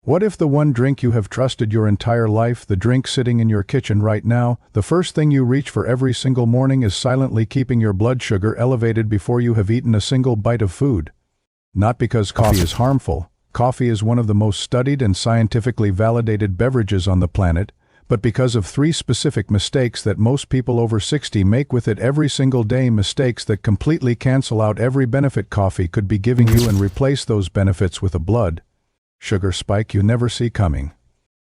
What if the one drink you have trusted your entire life, the drink sitting in your kitchen right now, the first thing you reach for every single morning is silently keeping your blood sugar elevated before you have eaten a single bite of food? Not because coffee is harmful. Coffee is one of the most studied and scientifically validated beverages on the planet, but because of three specific mistakes that most people over 60 make with it every single day, mistakes that completely cancel out every benefit coffee could be giving you and replace those benefits with a blood sugar spike you never see coming.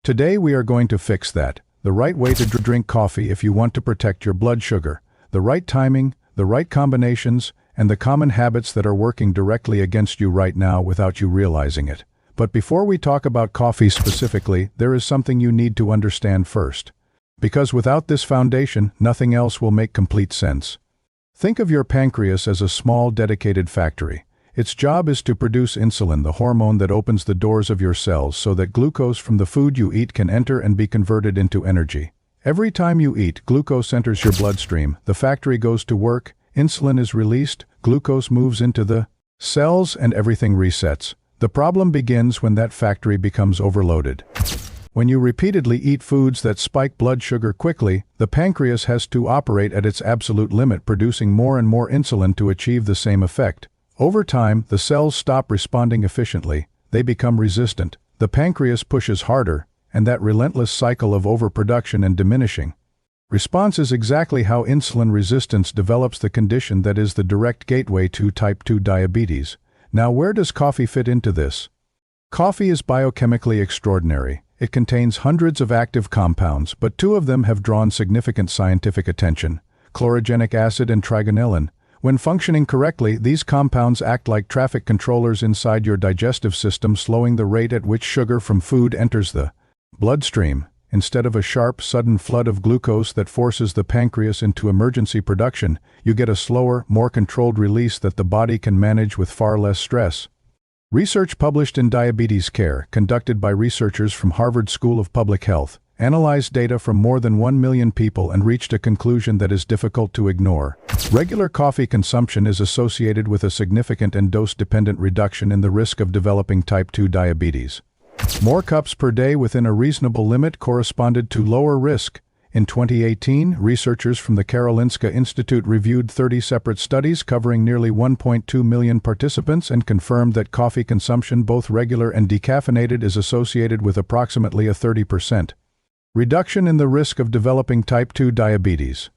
Today we are going to fix that. The right way to drink coffee if you want to protect your blood sugar, the right timing, the right combinations, and the common habits that are working directly against you right now without you realizing it. But before we talk about coffee specifically, there is something you need to understand first. Because without this foundation, nothing else will make complete sense. Think of your pancreas as a small, dedicated factory. Its job is to produce insulin, the hormone that opens the doors of your cells so that glucose from the food you eat can enter and be converted into energy. Every time you eat, glucose enters your bloodstream, the factory goes to work, insulin is released, glucose moves into the cells, and everything resets. The problem begins when that factory becomes overloaded. When you repeatedly eat foods that spike blood sugar quickly, the pancreas has to operate at its absolute limit, producing more and more insulin to achieve the same effect. Over time, the cells stop responding efficiently, they become resistant, the pancreas pushes harder, and that relentless cycle of overproduction and diminishing response is exactly how insulin resistance develops, the condition that is the direct gateway to type 2 diabetes. Now, where does coffee fit into this? Coffee is biochemically extraordinary. It contains hundreds of active compounds, but two of them have drawn significant scientific attention: chlorogenic acid and trigonelin. When functioning correctly, these compounds act like traffic controllers inside your digestive system, slowing the rate at which sugar from food enters the bloodstream. Instead of a sharp, sudden flood of glucose that forces the pancreas into emergency production, you get a slower, more controlled release that the body can manage with far less stress. Research published in Diabetes Care, conducted by researchers from Harvard School of Public Health, analyzed data from more than 1 million people and reached a conclusion that is difficult to ignore. Regular coffee consumption is associated with a significant and dose-dependent reduction in the risk of developing type 2 diabetes. More cups per day within a reasonable limit corresponded to lower risk. In 2018, researchers from the Karolinska Institute reviewed 30 separate studies covering nearly 1.2 million participants and confirmed that coffee consumption, both regular and decaffeinated, is associated with approximately a 30% reduction in the risk of developing type 2 diabetes.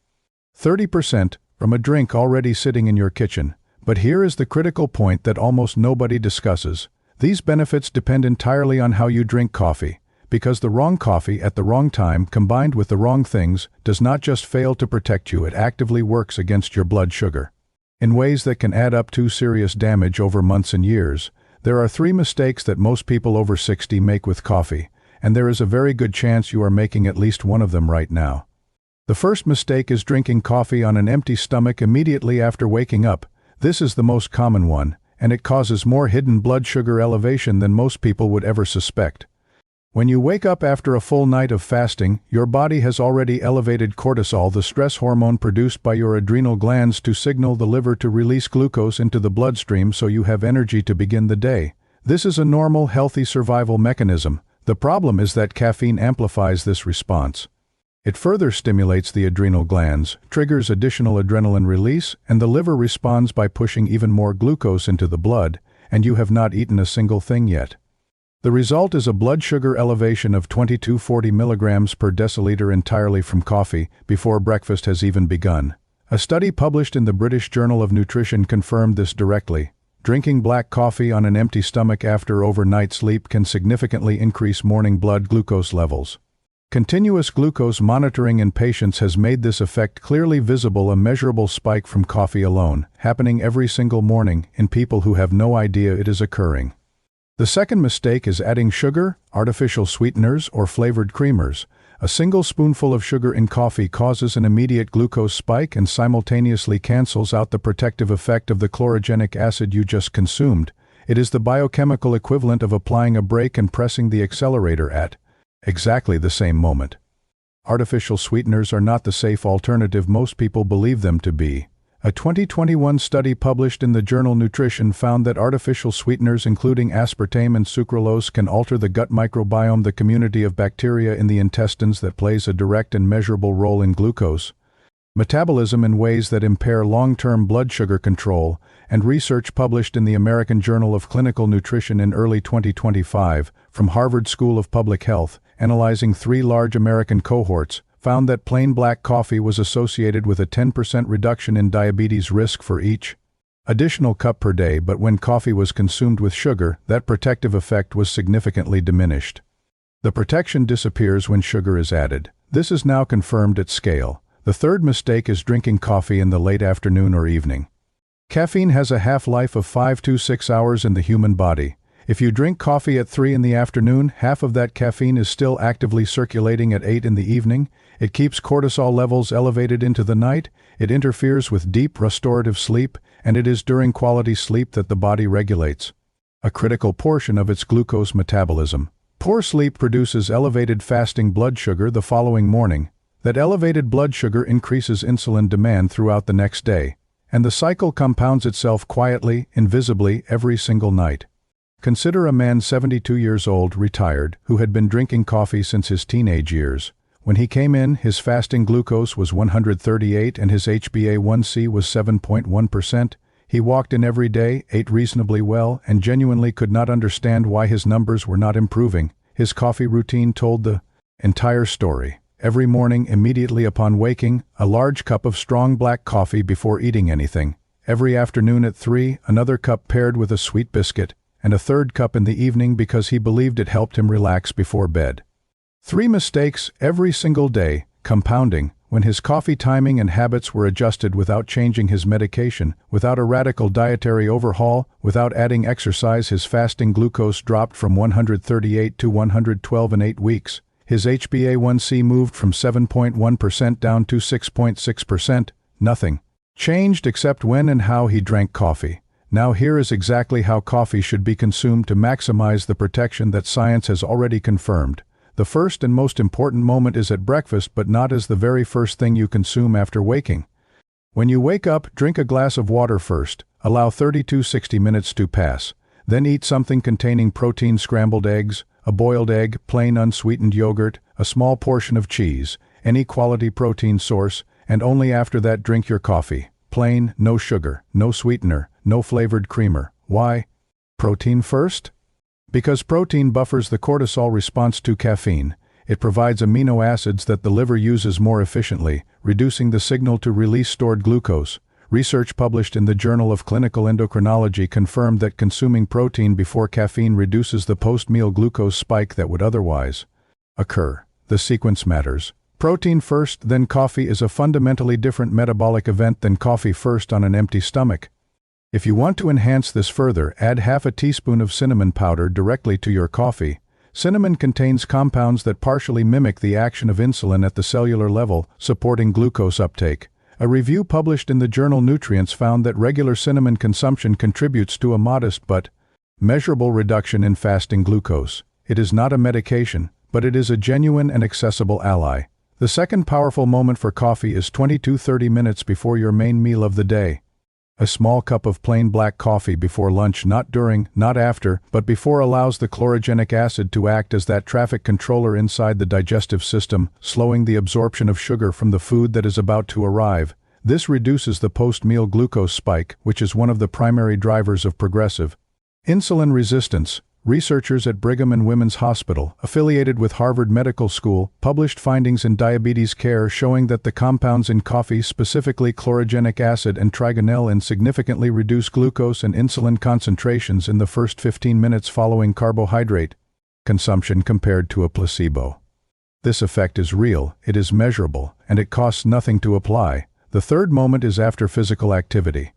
30% from a drink already sitting in your kitchen. But here is the critical point that almost nobody discusses. These benefits depend entirely on how you drink coffee, because the wrong coffee at the wrong time, combined with the wrong things, does not just fail to protect you, it actively works against your blood sugar in ways that can add up to serious damage over months and years. There are three mistakes that most people over 60 make with coffee, and there is a very good chance you are making at least one of them right now. The first mistake is drinking coffee on an empty stomach immediately after waking up. This is the most common one, and it causes more hidden blood sugar elevation than most people would ever suspect. When you wake up after a full night of fasting, your body has already elevated cortisol, the stress hormone produced by your adrenal glands, to signal the liver to release glucose into the bloodstream so you have energy to begin the day. This is a normal, healthy survival mechanism. The problem is that caffeine amplifies this response. It further stimulates the adrenal glands, triggers additional adrenaline release, and the liver responds by pushing even more glucose into the blood, and you have not eaten a single thing yet. The result is a blood sugar elevation of 20 to 40 milligrams per deciliter entirely from coffee before breakfast has even begun. A study published in the British Journal of Nutrition confirmed this directly. Drinking black coffee on an empty stomach after overnight sleep can significantly increase morning blood glucose levels. Continuous glucose monitoring in patients has made this effect clearly visible, a measurable spike from coffee alone, happening every single morning in people who have no idea it is occurring. The second mistake is adding sugar, artificial sweeteners, or flavored creamers. A single spoonful of sugar in coffee causes an immediate glucose spike and simultaneously cancels out the protective effect of the chlorogenic acid you just consumed. It is the biochemical equivalent of applying a brake and pressing the accelerator at exactly the same moment. Artificial sweeteners are not the safe alternative most people believe them to be. A 2021 study published in the journal Nutrition found that artificial sweeteners including aspartame and sucralose can alter the gut microbiome, the community of bacteria in the intestines that plays a direct and measurable role in glucose metabolism in ways that impair long-term blood sugar control, and research published in the American Journal of Clinical Nutrition in early 2025 from Harvard School of Public Health, analyzing 3 large American cohorts, found that plain black coffee was associated with a 10% reduction in diabetes risk for each additional cup per day, but when coffee was consumed with sugar, that protective effect was significantly diminished. The protection disappears when sugar is added. This is now confirmed at scale. The third mistake is drinking coffee in the late afternoon or evening. Caffeine has a half-life of 5 to 6 hours in the human body. If you drink coffee at 3 in the afternoon, half of that caffeine is still actively circulating at 8 in the evening. It keeps cortisol levels elevated into the night, it interferes with deep restorative sleep, and it is during quality sleep that the body regulates a critical portion of its glucose metabolism. Poor sleep produces elevated fasting blood sugar the following morning. That elevated blood sugar increases insulin demand throughout the next day, and the cycle compounds itself quietly, invisibly, every single night. Consider a man 72 years old, retired, who had been drinking coffee since his teenage years. When he came in, his fasting glucose was 138 and his HbA1c was 7.1%. He walked in every day, ate reasonably well, and genuinely could not understand why his numbers were not improving. His coffee routine told the entire story. Every morning, immediately upon waking, a large cup of strong black coffee before eating anything. Every afternoon at 3, another cup paired with a sweet biscuit, and a third cup in the evening because he believed it helped him relax before bed. 3 mistakes every single day, compounding, when his coffee timing and habits were adjusted without changing his medication, without a radical dietary overhaul, without adding exercise. His fasting glucose dropped from 138 to 112 in 8 weeks. His HbA1c moved from 7.1% down to 6.6%. Nothing changed except when and how he drank coffee. Now here is exactly how coffee should be consumed to maximize the protection that science has already confirmed. The first and most important moment is at breakfast, but not as the very first thing you consume after waking. When you wake up, drink a glass of water first. Allow 30 to 60 minutes to pass. Then eat something containing protein: scrambled eggs, a boiled egg, plain unsweetened yogurt, a small portion of cheese, any quality protein source, and only after that drink your coffee. Plain, no sugar, no sweetener, no flavored creamer. Why? Protein first? Because protein buffers the cortisol response to caffeine. It provides amino acids that the liver uses more efficiently, reducing the signal to release stored glucose. Research published in the Journal of Clinical Endocrinology confirmed that consuming protein before caffeine reduces the post-meal glucose spike that would otherwise occur. The sequence matters. Protein first, then coffee is a fundamentally different metabolic event than coffee first on an empty stomach. If you want to enhance this further, add half a teaspoon of cinnamon powder directly to your coffee. Cinnamon contains compounds that partially mimic the action of insulin at the cellular level, supporting glucose uptake. A review published in the journal Nutrients found that regular cinnamon consumption contributes to a modest but measurable reduction in fasting glucose. It is not a medication, but it is a genuine and accessible ally. The second powerful moment for coffee is 20 to 30 minutes before your main meal of the day. A small cup of plain black coffee before lunch, not during, not after, but before, allows the chlorogenic acid to act as that traffic controller inside the digestive system, slowing the absorption of sugar from the food that is about to arrive. This reduces the post-meal glucose spike, which is one of the primary drivers of progressive insulin resistance. Researchers at Brigham and Women's Hospital, affiliated with Harvard Medical School, published findings in Diabetes Care showing that the compounds in coffee, specifically chlorogenic acid and trigonelline, significantly reduce glucose and insulin concentrations in the first 15 minutes following carbohydrate consumption compared to a placebo. This effect is real, it is measurable, and it costs nothing to apply. The third moment is after physical activity.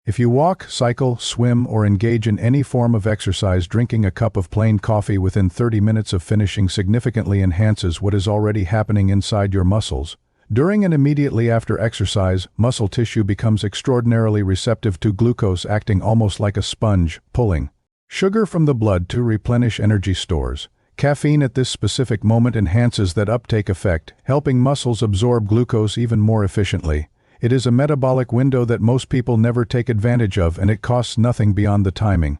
If you walk, cycle, swim, or engage in any form of exercise, drinking a cup of plain coffee within 30 minutes of finishing significantly enhances what is already happening inside your muscles. During and immediately after exercise, muscle tissue becomes extraordinarily receptive to glucose, acting almost like a sponge, pulling sugar from the blood to replenish energy stores. Caffeine at this specific moment enhances that uptake effect, helping muscles absorb glucose even more efficiently. It is a metabolic window that most people never take advantage of, and it costs nothing beyond the timing.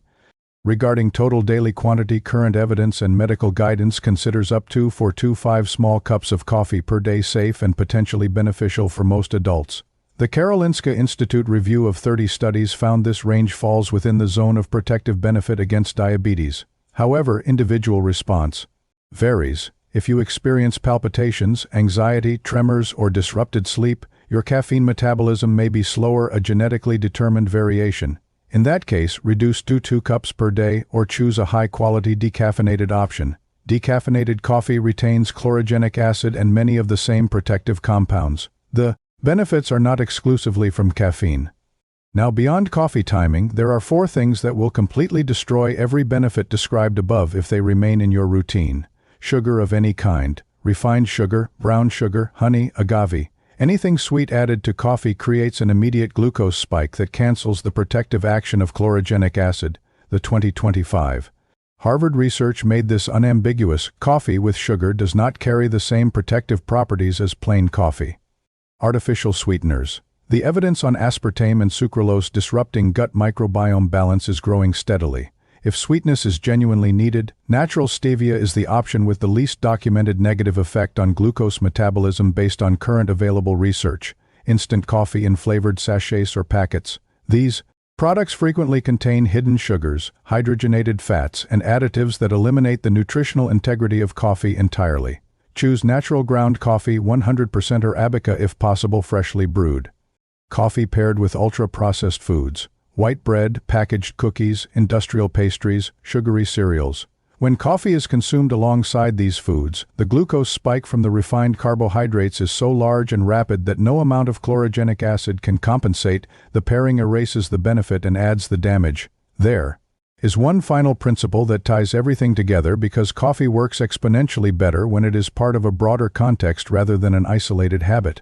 Regarding total daily quantity, current evidence and medical guidance considers up to 4 to 5 small cups of coffee per day safe and potentially beneficial for most adults. The Karolinska Institute review of 30 studies found this range falls within the zone of protective benefit against diabetes. However, individual response varies. If you experience palpitations, anxiety, tremors, or disrupted sleep, your caffeine metabolism may be slower, a genetically determined variation. In that case, reduce to 2 cups per day or choose a high-quality decaffeinated option. Decaffeinated coffee retains chlorogenic acid and many of the same protective compounds. The benefits are not exclusively from caffeine. Now, beyond coffee timing, there are 4 things that will completely destroy every benefit described above if they remain in your routine. Sugar of any kind, refined sugar, brown sugar, honey, agave. Anything sweet added to coffee creates an immediate glucose spike that cancels the protective action of chlorogenic acid. The 2025 Harvard research made this unambiguous: coffee with sugar does not carry the same protective properties as plain coffee. Artificial sweeteners. The evidence on aspartame and sucralose disrupting gut microbiome balance is growing steadily. If sweetness is genuinely needed, natural stevia is the option with the least documented negative effect on glucose metabolism based on current available research. Instant coffee in flavored sachets or packets. These products frequently contain hidden sugars, hydrogenated fats, and additives that eliminate the nutritional integrity of coffee entirely. Choose natural ground coffee 100% or Arabica if possible, freshly brewed. Coffee paired with ultra-processed foods. White bread, packaged cookies, industrial pastries, sugary cereals. When coffee is consumed alongside these foods, the glucose spike from the refined carbohydrates is so large and rapid that no amount of chlorogenic acid can compensate. The pairing erases the benefit and adds the damage. There is one final principle that ties everything together, because coffee works exponentially better when it is part of a broader context rather than an isolated habit.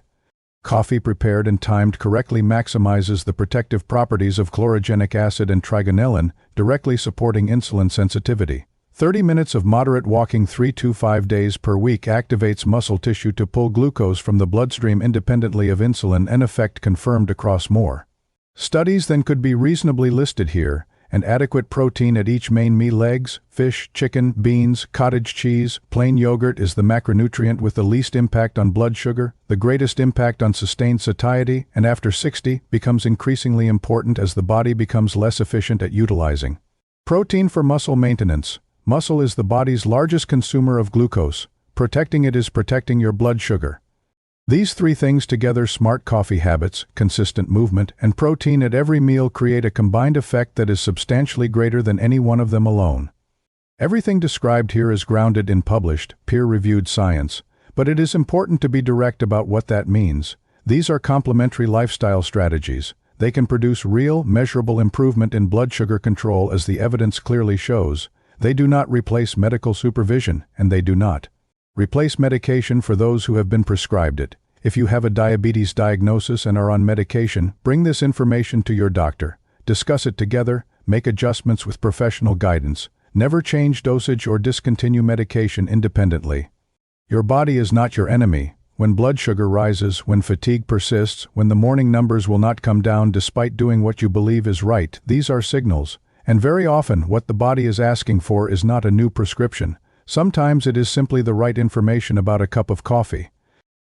Coffee prepared and timed correctly maximizes the protective properties of chlorogenic acid and trigonelin, directly supporting insulin sensitivity. 30 minutes of moderate walking 3 to 5 days per week activates muscle tissue to pull glucose from the bloodstream independently of insulin, an effect confirmed across more studies than could be reasonably listed here. And adequate protein at each main meal: eggs, fish, chicken, beans, cottage cheese, plain yogurt is the macronutrient with the least impact on blood sugar, the greatest impact on sustained satiety, and after 60 becomes increasingly important as the body becomes less efficient at utilizing protein for muscle maintenance. Muscle is the body's largest consumer of glucose. Protecting it is protecting your blood sugar. These 3 things together, smart coffee habits, consistent movement, and protein at every meal, create a combined effect that is substantially greater than any one of them alone. Everything described here is grounded in published, peer-reviewed science, but it is important to be direct about what that means. These are complementary lifestyle strategies. They can produce real, measurable improvement in blood sugar control, as the evidence clearly shows. They do not replace medical supervision, and they do not replace medication for those who have been prescribed it. If you have a diabetes diagnosis and are on medication, bring this information to your doctor. Discuss it together, make adjustments with professional guidance. Never change dosage or discontinue medication independently. Your body is not your enemy. When blood sugar rises, when fatigue persists, when the morning numbers will not come down despite doing what you believe is right, these are signals. And very often, what the body is asking for is not a new prescription. Sometimes it is simply the right information about a cup of coffee.